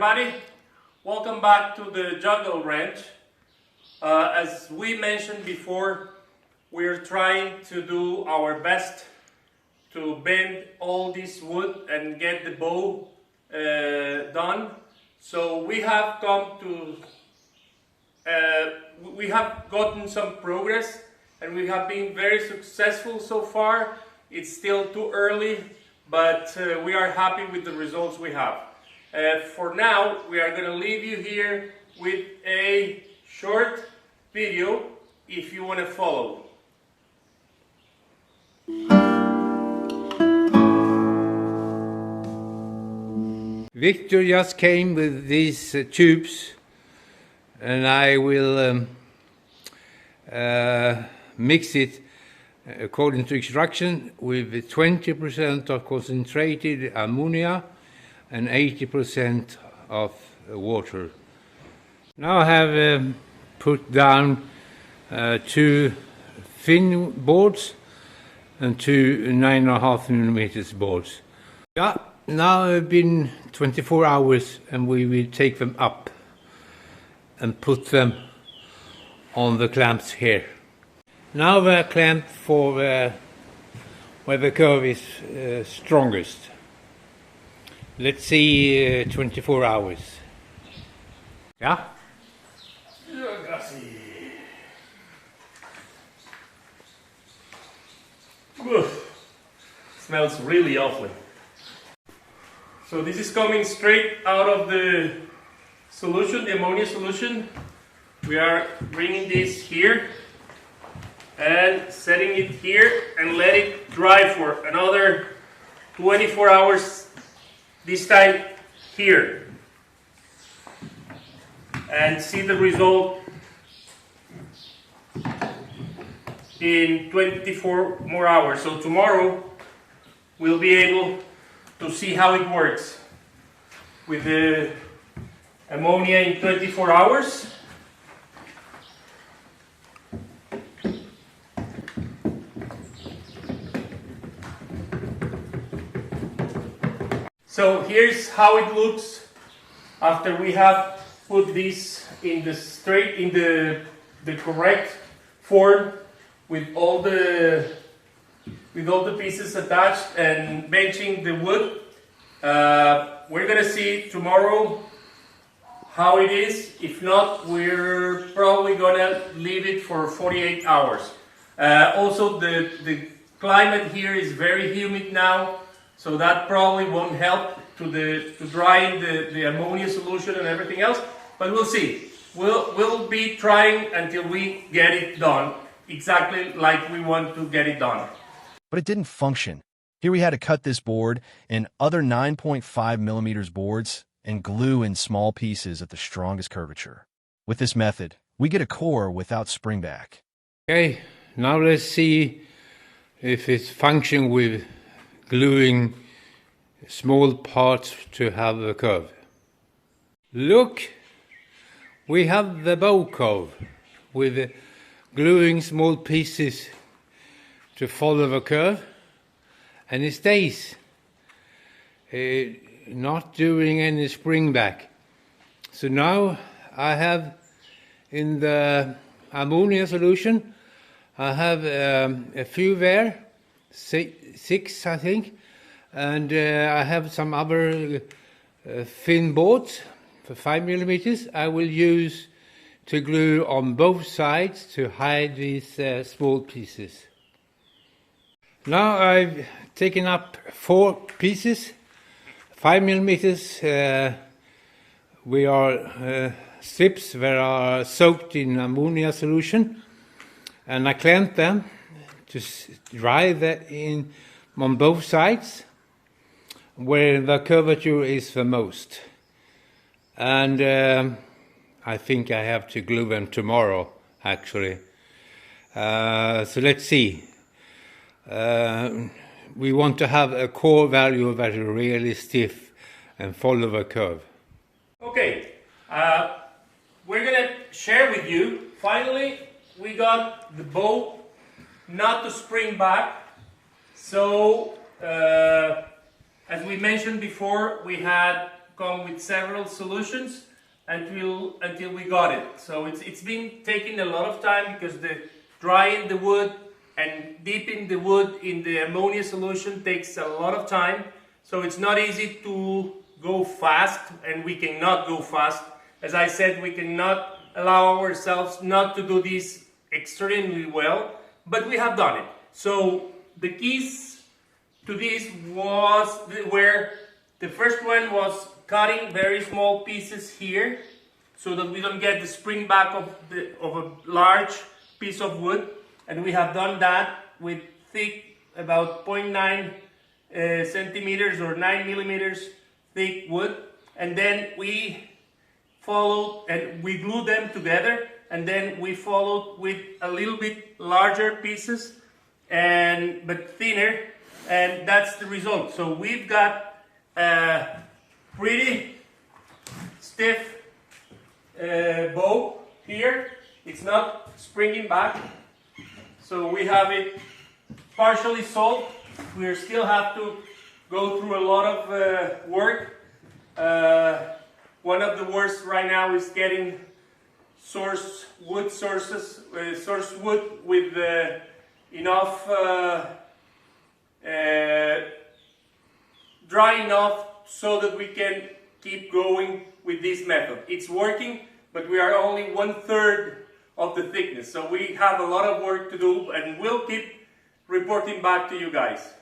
everybody, welcome back to the Jungle Ranch. As we mentioned before, we're trying to do our best to bend all this wood and get the bow done. So we have gotten some progress and we have been very successful so far. It's still too early, but we are happy with the results we have. For now, we are going to leave you here with a short video if you want to follow. Victor just came with these tubes, and I will mix it according to instruction with 20% of concentrated ammonia and 80% of water. Now I have put down 2 thin boards and 2 9.5mm boards. Yeah, now it's been 24 hours and we will take them up and put them on the clamps here. Now they're clamped for where the curve is strongest. Let's see 24 hours. Yeah? Smells really awfully. So this is coming straight out of the solution, the ammonia solution. We are bringing this here and setting it here and let it dry for another 24 hours, this time here, and see the result in 24 more hours. So tomorrow we'll be able to see how it works with the ammonia in 24 hours. So here's how it looks after we have put this in the correct form with all the pieces attached and benching the wood. We're gonna see tomorrow how it is. If not, we're probably gonna leave it for 48 hours. Also, the climate here is very humid now, so that probably won't help to drying the ammonia solution and everything else. But we'll see. We'll be trying until we get it done exactly like we want to get it done. But it didn't function. Here we had to cut this board and other 9.5mm boards and glue in small pieces at the strongest curvature. With this method, we get a core without springback. Okay, now let's see if it's functioning with gluing small parts to have a curve. Look, we have the bow curve with gluing small pieces to follow the curve, and it stays, not doing any springback. So now I have in the ammonia solution, I have a few there, 6 I think, and I have some other thin boards for 5mm I will use to glue on both sides to hide these small pieces. Now I've taken up 4 pieces, 5mm. We are strips that are soaked in ammonia solution, and I clamped them to dry that in on both sides where the curvature is the most. And I think I have to glue them tomorrow, actually. So let's see. We want to have a core value that is really stiff and follow the curve. Okay, we're gonna share with you, finally we got the bow not to spring back. So as we mentioned before, we had come with several solutions until we got it. So it's been taking a lot of time because the drying the wood and dipping the wood in the ammonia solution takes a lot of time. So it's not easy to go fast, and we cannot go fast. As I said, we cannot allow ourselves not to do this extremely well, but we have done it. So the keys to this were the first one was cutting very small pieces here so that we don't get the spring back of a large piece of wood, and we have done that with thick, about 0.9 centimeters or 9 millimeters thick wood, and then we followed and we glued them together, and then we followed with a little bit larger pieces but thinner, and that's the result. So we've got a pretty stiff bow here. It's not springing back, so we have it partially solved. We still have to go through a lot of work. One of the worst right now is getting source wood with enough dry enough so that we can keep going with this method. It's working, but we are only 1/3 of the thickness, so we have a lot of work to do, and we'll keep reporting back to you guys.